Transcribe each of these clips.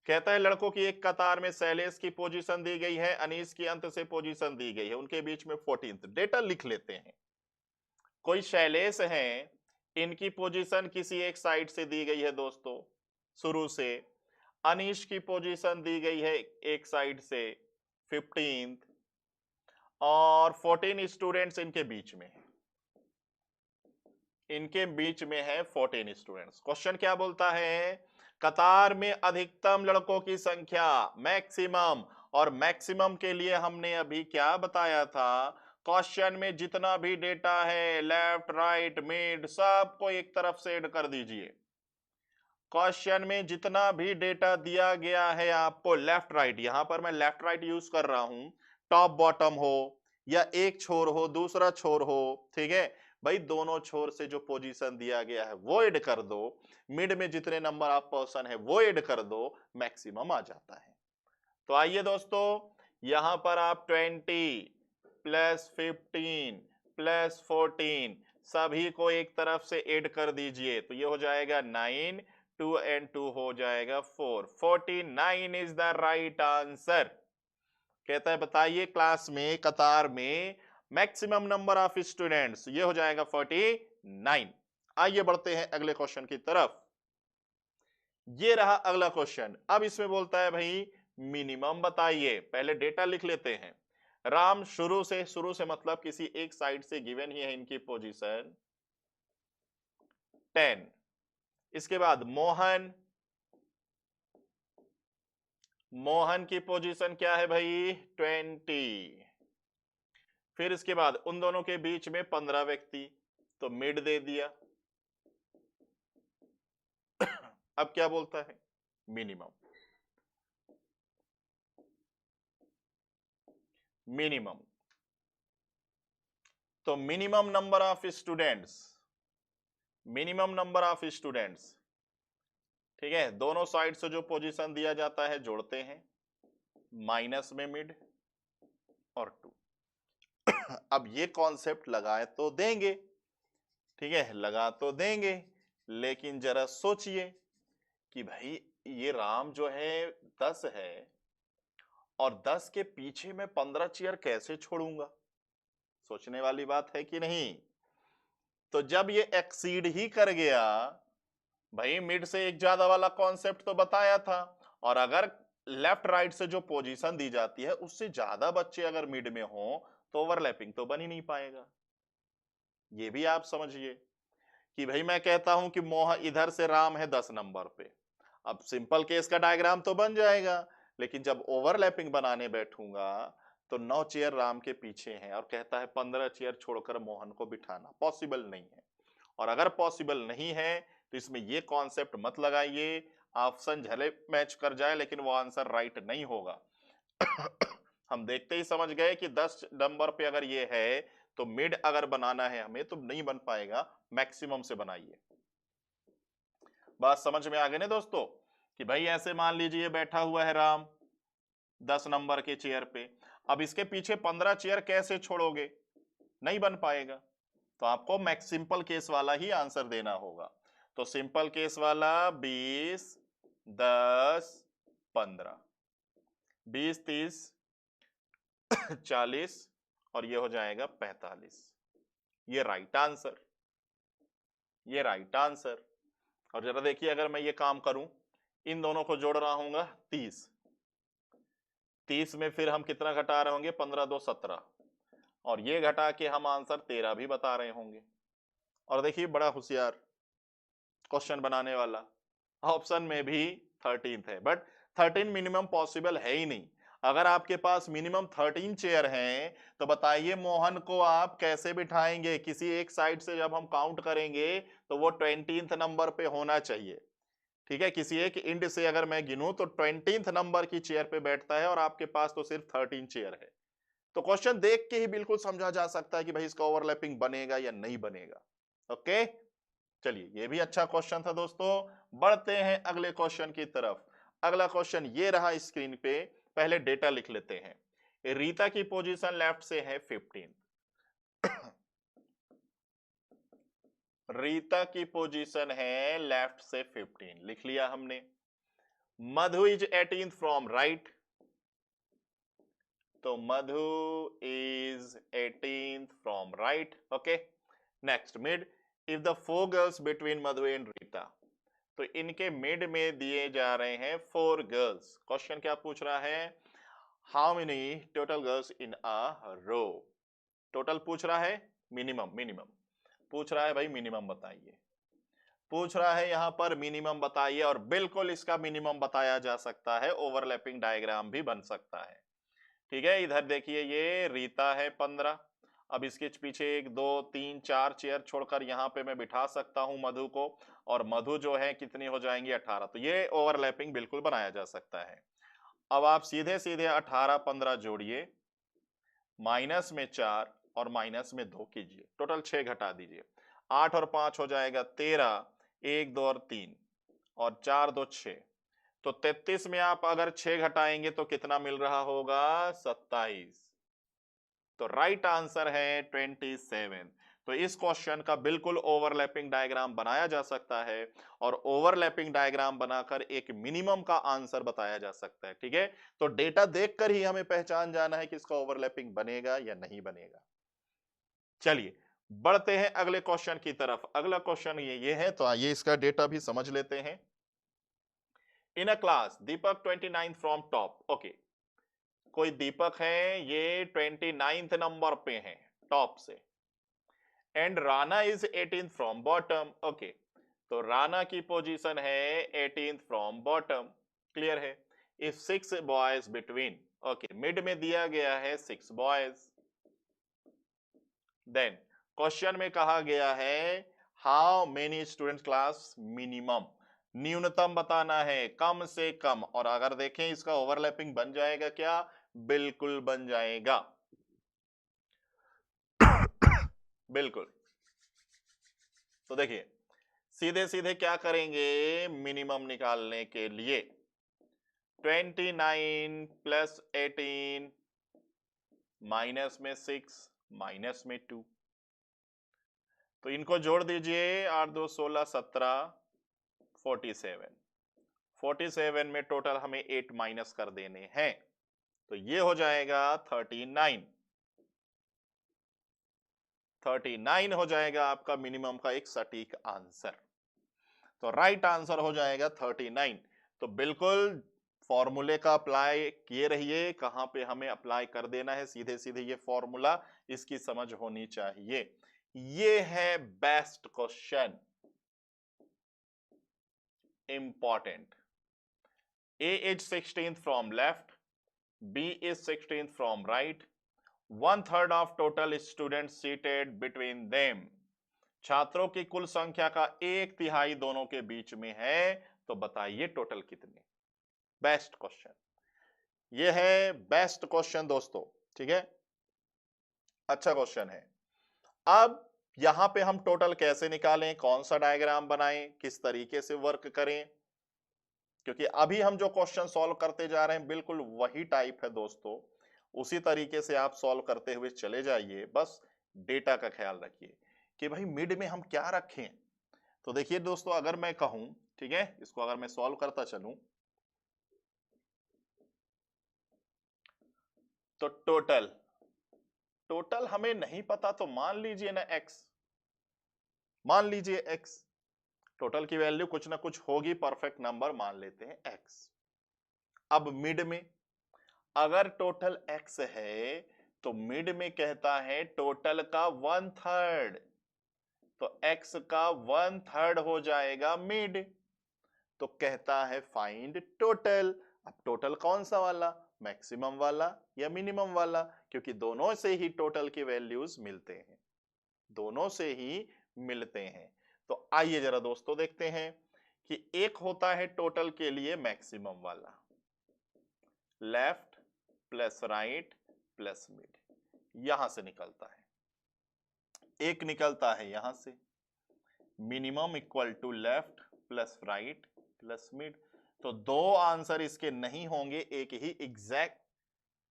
कहता है लड़कों की एक कतार में शैलेश की पोजीशन दी गई है, अनीस की अंत से पोजीशन दी गई है, उनके बीच में 14th। डेटा लिख लेते हैं। कोई शैलेश हैं, इनकी पोजीशन किसी एक साइड से दी गई है दोस्तों शुरू से। अनीश की पोजीशन दी गई है एक साइड से 15th, और 14 स्टूडेंट्स इनके बीच में है। इनके बीच में है 14 स्टूडेंट्स। क्वेश्चन क्या बोलता है? कतार में अधिकतम लड़कों की संख्या, मैक्सिमम। और मैक्सिमम के लिए हमने अभी क्या बताया था? क्वेश्चन में जितना भी डेटा है, लेफ्ट राइट मिड, सबको एक तरफ से ऐड कर दीजिए। क्वेश्चन में जितना भी डेटा दिया गया है आपको लेफ्ट राइट, यहां पर मैं लेफ्ट राइट यूज कर रहा हूं, टॉप बॉटम हो या एक छोर हो दूसरा छोर हो, ठीक है भाई, दोनों छोर से जो पोजीशन दिया गया है वो ऐड कर दो। मिड में जितने नंबर ऑफ पर्सन है वो ऐड कर दो, मैक्सिमम आ जाता है। तो आइए दोस्तों, यहां पर आप 20 प्लस 15 प्लस 14 सभी को एक तरफ से ऐड कर दीजिए, तो ये हो जाएगा 9, 2 एंड 2 हो जाएगा 4, 49 इज द राइट आंसर। कहता है बताइए क्लास में कतार में मैक्सिमम नंबर ऑफ स्टूडेंट्स, ये हो जाएगा 49। आइए बढ़ते हैं अगले क्वेश्चन की तरफ। ये रहा अगला क्वेश्चन। अब इसमें बोलता है भाई मिनिमम बताइए। पहले डेटा लिख लेते हैं। राम शुरू से मतलब किसी एक साइड से गिवन ही है इनकी पोजीशन 10। इसके बाद मोहन, मोहन की पोजीशन क्या है भाई 20। फिर इसके बाद उन दोनों के बीच में 15 व्यक्ति, तो मिड दे दिया। अब क्या बोलता है? मिनिमम। मिनिमम, तो minimum number of students, minimum number of students, ठीक है, दोनों साइड से जो पोजीशन दिया जाता है जोड़ते हैं, माइनस में मिड और 2। अब ये कॉन्सेप्ट लगाए तो देंगे, ठीक है, लगा तो देंगे, लेकिन जरा सोचिए कि भाई ये राम जो है 10 है, और 10 के पीछे मैं 15 चेयर कैसे छोड़ूंगा? सोचने वाली बात है कि नहीं? तो जब ये एक्सीड ही कर गया, भाई मिड से एक ज्यादा वाला कॉन्सेप्ट तो बताया था, और अगर लेफ्ट राइट से जो पोजीशन दी जाती है उससे ज्यादा बच्चे अगर मिड में हो तो ओवरलैपिंग तो बन ही नहीं पाएगा। ये भी आप समझिए कि भाई मैं कहता हूं कि मोह इधर से राम है 10 नंबर पे, अब सिंपल केस का डायग्राम तो बन जाएगा, लेकिन जब ओवरलैपिंग बनाने बैठूंगा तो 9 चेयर राम के पीछे हैं, और कहता है 15 चेयर छोड़कर मोहन को बिठाना पॉसिबल नहीं है। और अगर पॉसिबल नहीं है तो इसमें ये कॉन्सेप्ट मत लगाइए, ऑप्शन झले मैच कर जाए लेकिन वो आंसर राइट नहीं होगा। हम देखते ही समझ गए कि 10 नंबर पे अगर ये है तो मिड अगर बनाना है हमें तो नहीं बन पाएगा, मैक्सिमम से बनाइए। बात समझ में आ गई ना दोस्तों? कि भाई ऐसे मान लीजिए बैठा हुआ है राम 10 नंबर के चेयर पे, अब इसके पीछे 15 चेयर कैसे छोड़ोगे? नहीं बन पाएगा, तो आपको मैक्स सिंपल केस वाला ही आंसर देना होगा। तो सिंपल केस वाला 20 10 15, 20 30 40, और ये हो जाएगा 45। ये राइट आंसर, ये राइट आंसर। और जरा देखिए अगर मैं ये काम करूं, इन दोनों को जोड़ रहा हूंगा 30, 30 में फिर हम कितना घटा रहे होंगे 15 2 17, और ये घटा के हम आंसर 13 भी बता रहे होंगे। और देखिए बड़ा होशियार क्वेश्चन बनाने वाला, ऑप्शन में भी 13th है, बट 13 मिनिमम पॉसिबल है ही नहीं। अगर आपके पास मिनिमम 13 चेयर हैं तो बताइए मोहन को आप कैसे बिठाएंगे? किसी एक साइड से जब हम काउंट करेंगे तो वो 20th नंबर पे होना चाहिए, ठीक है, किसी एक इंड से अगर मैं गिनूं तो 20th नंबर की चेयर पे बैठता है, और आपके पास तो सिर्फ 13 चेयर है। तो क्वेश्चन देख के ही बिल्कुल समझा जा सकता है कि भाई इसका ओवरलैपिंग बनेगा या नहीं बनेगा। ओके, चलिए ये भी अच्छा क्वेश्चन था दोस्तों। बढ़ते हैं अगले क्वेश्चन की तरफ। अगला क्वेश्चन ये रहा स्क्रीन पे, पहले डेटा लिख लेते हैं। रीता की पोजीशन लेफ्ट से है 15। रीता की पोजीशन है लेफ्ट से 15, लिख लिया हमने। मधु इज 18th फ्रॉम राइट, तो Madhu is 18th from right. Okay, next mid, if the four girls between Madhu and Rita, तो इनके मिड में दिए जा रहे हैं 4 गर्ल्स। क्वेश्चन क्या पूछ रहा है, how many total girls in a row, total पूछ रहा है, मिनिमम मिनिमम पूछ रहा है भाई, मिनिमम बताइए, पूछ रहा है यहां पर मिनिमम बताइए। और बिल्कुल इसका मिनिमम बताया जा सकता है, ओवरलैपिंग डायग्राम भी बन सकता है। ठीक है, इधर देखिए ये रीता है 15, अब इसके पीछे 1 2 3 4 चेयर छोड़कर यहाँ पे मैं बिठा सकता हूँ मधु को, और मधु जो है कितनी हो जाएंगी 18, तो ये ओवरलैपिंग बिल्कुल बनाया जा सकता है। अब आप सीधे सीधे 18 15 जोड़िए, माइनस में 4 और माइनस में 2 कीजिए, टोटल 6 घटा दीजिए, 8 और 5 हो जाएगा 13, 1 2 और 3 और 4 2 6, तो 33 में आप अगर 6 घटाएंगे तो कितना मिल रहा होगा, 27। तो राइट आंसर है 27। तो इस क्वेश्चन का बिल्कुल ओवरलैपिंग डायग्राम बनाया जा सकता है, और ओवरलैपिंग डायग्राम बनाकर एक मिनिमम का आंसर बताया जा सकता है। ठीक है, तो डेटा देखकर ही हमें पहचान जाना है कि इसका ओवरलैपिंग बनेगा या नहीं बनेगा। चलिए बढ़ते हैं अगले क्वेश्चन की तरफ। अगला क्वेश्चन ये है, तो आइए इसका डेटा भी समझ लेते हैं। In a class Deepak 29 from top, okay, कोई दीपक है, ये 29th नंबर पे है टॉप से, and Rana is 18th from bottom, okay, तो राणा की पोजीशन है 18th फ्रॉम बॉटम, क्लियर है। If 6 boys between, okay, mid में दिया गया है 6 बॉयज, देन क्वेश्चन में कहा गया है how many student class minimum, न्यूनतम बताना है, कम से कम। और अगर देखें इसका ओवरलैपिंग बन जाएगा क्या, बिल्कुल बन जाएगा, बिल्कुल। तो देखिए सीधे सीधे क्या करेंगे, मिनिमम निकालने के लिए 29 प्लस 18 माइनस में 6 माइनस में 2, तो इनको जोड़ दीजिए, 8 2 16 17 47, 47 में टोटल हमें 8 माइनस कर देने हैं, तो ये हो जाएगा 39, 39 हो जाएगा आपका मिनिमम का एक सटीक आंसर। तो राइट आंसर हो जाएगा 39। तो बिल्कुल फॉर्मूले का अप्लाई किए रहिए, कहां पे हमें अप्लाई कर देना है, सीधे सीधे ये फॉर्मूला, इसकी समझ होनी चाहिए। ये है best question, important. A is 16th from left, B is 16th from right, 1/3 of total students seated between them, छात्रों की कुल संख्या का 1/3 दोनों के बीच में है, तो बताइए टोटल कितने। बेस्ट क्वेश्चन, ये है बेस्ट क्वेश्चन दोस्तों, ठीक है, अच्छा क्वेश्चन है। अब यहां पे हम टोटल कैसे निकालें, कौन सा डायग्राम बनाएं, किस तरीके से वर्क करें, क्योंकि अभी हम जो क्वेश्चन सॉल्व करते जा रहे हैं बिल्कुल वही टाइप है दोस्तों, उसी तरीके से आप सॉल्व करते हुए चले जाइए, बस डेटा का ख्याल रखिए कि भाई मिड में हम क्या रखें। तो देखिए दोस्तों, अगर मैं कहूं, ठीक है, इसको अगर मैं सॉल्व करता चलूं, तो टोटल टोटल हमें नहीं पता, तो मान लीजिए ना x, मान लीजिए x, टोटल की वैल्यू कुछ ना कुछ होगी, परफेक्ट नंबर मान लेते हैं x। अब मिड में अगर टोटल x है, तो मिड में कहता है टोटल का 1/3, तो x का 1/3 हो जाएगा मिड, तो कहता है फाइंड टोटल। अब टोटल कौन सा वाला, मैक्सिमम वाला या मिनिमम वाला, क्योंकि दोनों से ही टोटल की वैल्यूज मिलते हैं, दोनों से ही मिलते हैं। तो आइए जरा दोस्तों देखते हैं कि एक होता है टोटल के लिए मैक्सिमम वाला, left plus right plus mid, यहां से निकलता है, एक निकलता है यहां से, minimum equal to left plus right plus mid. तो दो आंसर इसके नहीं होंगे, एक ही एग्जैक्ट,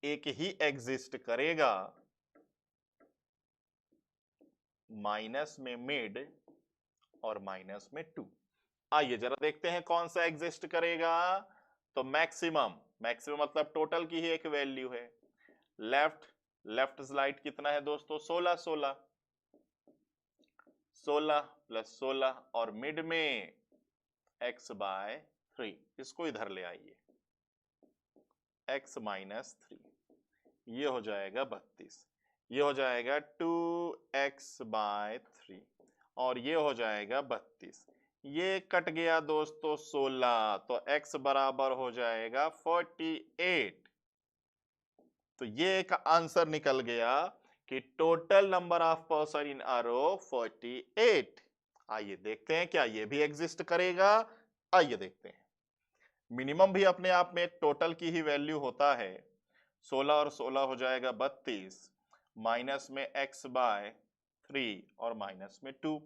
एक ही एग्जिस्ट करेगा, माइनस में मिड और माइनस में 2। आइए जरा देखते हैं कौन सा एग्जिस्ट करेगा, तो मैक्सिमम, मैक्सिमम मतलब टोटल की ही एक वैल्यू है। लेफ्ट, लेफ्ट स्लाइड कितना है दोस्तों? 16 16, 16 प्लस 16 और मिड में x/3, इसको इधर ले आइए, x माइनस 3, ये हो जाएगा 32, ये हो जाएगा 2x/3 और ये हो जाएगा 32। ये कट गया दोस्तों 16, तो x बराबर हो जाएगा 48। तो ये एक आंसर निकल गया कि total number of person in a row 48। आइए देखते हैं क्या ये भी एग्जिस्ट करेगा। आइए देखते हैं। मिनिमम भी अपने आप में एक टोटल की ही वैल्यू होता है। 16 और 16 हो जाएगा 32, माइनस में x/3 और माइनस में 2।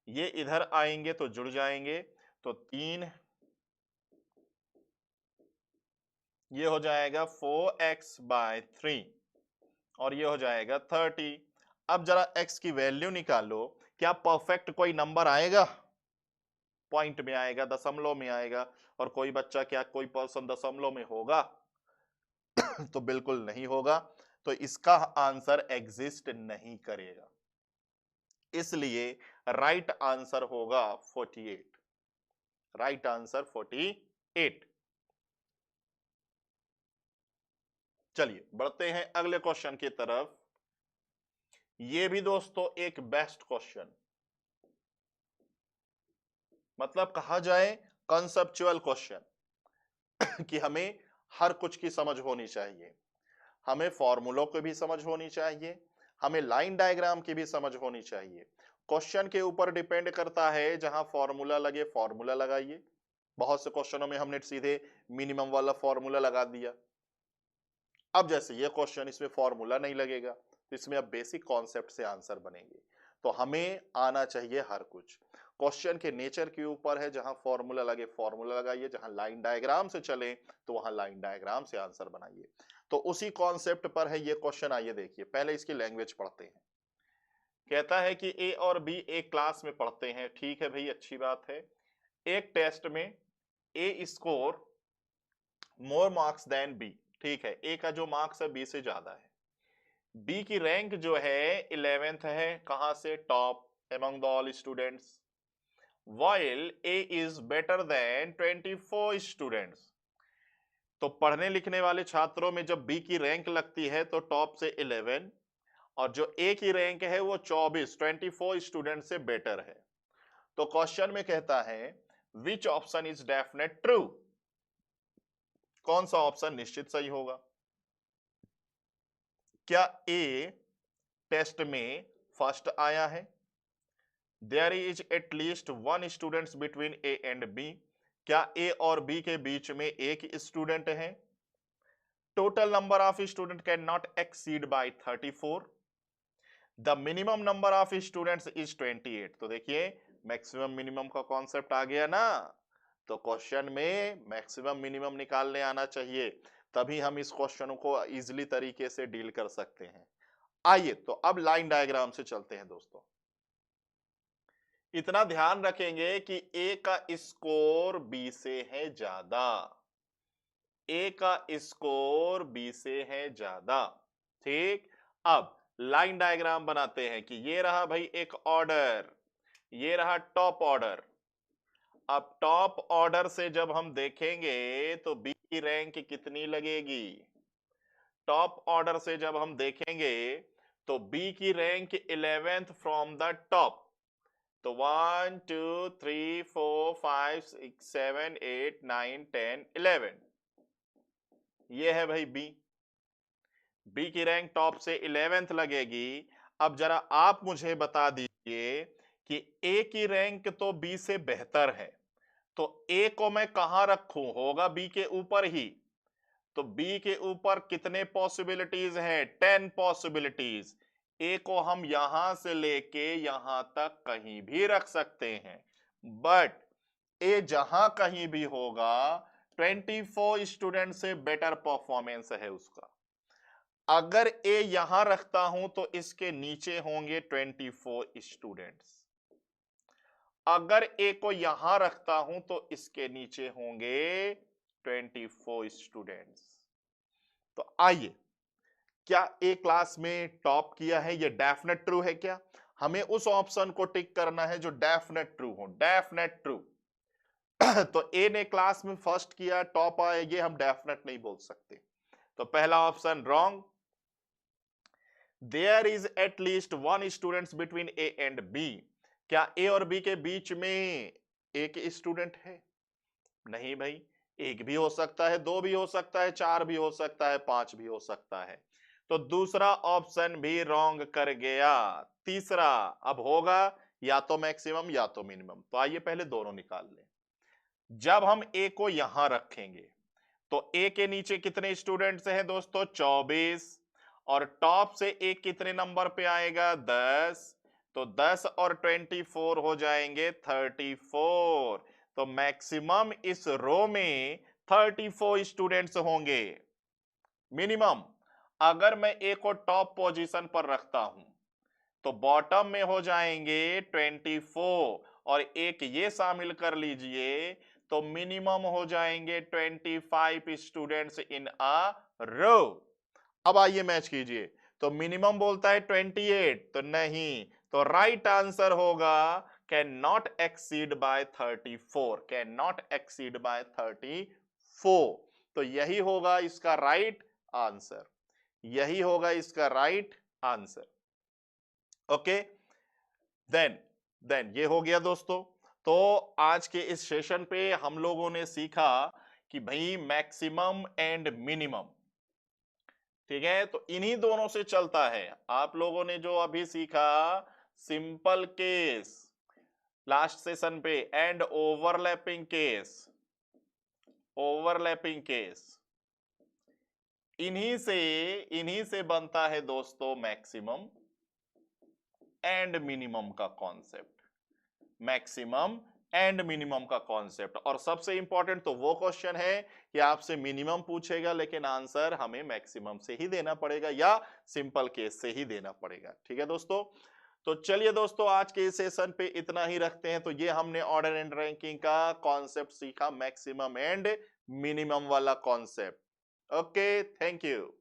ये इधर आएंगे तो जुड़ जाएंगे, तो 3, ये हो जाएगा 4x/3 और ये हो जाएगा 30। अब जरा x की वैल्यू निकालो, क्या परफेक्ट कोई नंबर आएगा? पॉइंट में आएगा, दशमलव में आएगा? और कोई बच्चा, क्या कोई पर्सन दशमलव में होगा? तो बिल्कुल नहीं होगा। तो इसका आंसर एग्जिस्ट नहीं करेगा, इसलिए राइट आंसर होगा 48। Right answer 48। चलिए बढ़ते हैं अगले क्वेश्चन की तरफ। ये भी दोस्तों एक बेस्ट क्वेश्चन, मतलब कहा जाए कंसेप्चुअल क्वेश्चन कि हमें हर कुछ की समझ होनी चाहिए, हमें फॉर्मूलों की भी समझ होनी चाहिए, हमें लाइन डायग्राम की भी समझ होनी चाहिए। क्वेश्चन के ऊपर डिपेंड करता है, जहां फॉर्मूला लगे फॉर्मूला लगाइए। बहुत से क्वेश्चनों में हमने सीधे मिनिमम वाला फॉर्मूला लगा दिया। अब जैसे ये क्वेश्चन, इसमें फॉर्मूला नहीं लगेगा, तो इसमें अब बेसिक कॉन्सेप्ट से आंसर बनेंगे। तो हमें आना चाहिए हर कुछ। क्वेश्चन के नेचर के ऊपर है, जहां फॉर्मूला लगे फॉर्मूला लगाइए, जहां लाइन डायग्राम से चले तो वहां लाइन डायग्राम से आंसर बनाइए। तो उसी कॉन्सेप्ट पर है ये क्वेश्चन। आइए देखिए, पहले इसकी लैंग्वेज पढ़ते हैं। कहता है कि ए और बी एक क्लास में पढ़ते हैं। ठीक है भाई, अच्छी बात है। एक टेस्ट में A score more marks than B. ठीक है, ए का जो मार्क्स है बी से ज्यादा है। बी की रैंक जो है 11th है, कहां से? Top among the all students, while A is better than 24 students। तो पढ़ने लिखने वाले छात्रों में जब बी की रैंक लगती है तो टॉप से 11, और जो ए की रैंक है वो 24 स्टूडेंट से बेटर है। तो क्वेश्चन में कहता है which option is definite true? कौन सा ऑप्शन निश्चित सही होगा? क्या ए टेस्ट में फर्स्ट आया है? There is at least one students between A and B. क्या ए और बी के बीच में एक स्टूडेंट है? Total number of student can not exceed by 34। The minimum number of students is 28। तो देखिए, मैक्सिमम मिनिमम का कॉन्सेप्ट आ गया ना। तो क्वेश्चन में मैक्सिमम मिनिमम निकालने आना चाहिए, तभी हम इस क्वेश्चन को इजीली तरीके से डील कर सकते हैं। आइए तो अब लाइन डायग्राम से चलते हैं दोस्तों। इतना ध्यान रखेंगे कि ए का स्कोर बी से है ज्यादा। ए का स्कोर बी से है ज्यादा। ठीक, अब लाइन डायग्राम बनाते हैं कि ये रहा भाई एक ऑर्डर, ये रहा टॉप ऑर्डर। अब टॉप ऑर्डर से जब हम देखेंगे तो बी की रैंक कितनी लगेगी? टॉप ऑर्डर से जब हम देखेंगे तो बी की rank 11th from the top. तो 1 2 3 4 5 6 7 8 9 10 11, ये है भाई बी। बी की रैंक टॉप से 11th लगेगी। अब जरा आप मुझे बता दीजिए कि ए की रैंक तो बी से बेहतर है, तो ए को मैं कहां रखूं? होगा बी के ऊपर ही। तो बी के ऊपर कितने पॉसिबिलिटीज हैं? 10 पॉसिबिलिटीज। ए को हम यहां से लेके यहां तक कहीं भी रख सकते हैं, बट ए जहां कहीं भी होगा 24 स्टूडेंट से बेटर परफॉर्मेंस है उसका। अगर ए यहां रखता हूं तो इसके नीचे होंगे 24 स्टूडेंट्स। अगर ए को यहां रखता हूं तो इसके नीचे होंगे 24 स्टूडेंट्स। तो आइए, क्या ए क्लास में टॉप किया है, ये डेफिनेट ट्रू है क्या? हमें उस ऑप्शन को टिक करना है जो डेफिनेट ट्रू हो, डेफिनेट ट्रू। तो ए ने क्लास में फर्स्ट किया, टॉप आया, ये हम डेफिनेट नहीं बोल सकते। तो पहला option wrong. There is at least one student between A and B. क्या ए और बी के बीच में एक स्टूडेंट है? नहीं भाई, एक भी हो सकता है, दो भी हो सकता है, चार भी हो सकता है, पांच भी हो सकता है। तो दूसरा ऑप्शन भी रॉन्ग कर गया। तीसरा अब होगा या तो मैक्सिमम या तो मिनिमम। तो आइए पहले दोनों निकाल लें। जब हम ए को यहां रखेंगे तो ए के नीचे कितने स्टूडेंट्स हैं दोस्तों? 24। और टॉप से ए कितने नंबर पे आएगा? 10। तो 10 और 24 हो जाएंगे 34। तो मैक्सिमम इस रो में 34 स्टूडेंट्स होंगे। मिनिमम अगर मैं ए को टॉप पोजीशन पर रखता हूं तो बॉटम में हो जाएंगे 24 और एक ये शामिल कर लीजिए तो मिनिमम हो जाएंगे 25 स्टूडेंट्स इन अ रो। अब आइए मैच कीजिए। तो मिनिमम बोलता है 28, तो नहीं, तो राइट आंसर होगा can not exceed by 34, can not exceed by 34। तो यही होगा इसका राइट आंसर, यही होगा इसका राइट आंसर। ओके, देन ये हो गया दोस्तों। तो आज के इस सेशन पे हम लोगों ने सीखा कि भाई मैक्सिमम एंड मिनिमम, ठीक है, तो इन्हीं दोनों से चलता है। आप लोगों ने जो अभी सीखा सिंपल केस लास्ट सेशन पे and overlapping case, overlapping case, इन्हीं से बनता है दोस्तों मैक्सिमम एंड मिनिमम का कॉन्सेप्ट, मैक्सिमम एंड मिनिमम का कॉन्सेप्ट। और सबसे इंपॉर्टेंट तो वो क्वेश्चन है कि आपसे मिनिमम पूछेगा लेकिन आंसर हमें मैक्सिमम से ही देना पड़ेगा या सिंपल केस से ही देना पड़ेगा। ठीक है दोस्तों, तो चलिए दोस्तों आज के सेशन पे इतना ही रखते हैं। तो ये हमने ऑर्डर एंड रैंकिंग का कॉन्सेप्ट सीखा, मैक्सिमम एंड मिनिमम वाला कॉन्सेप्ट। Okay, thank you.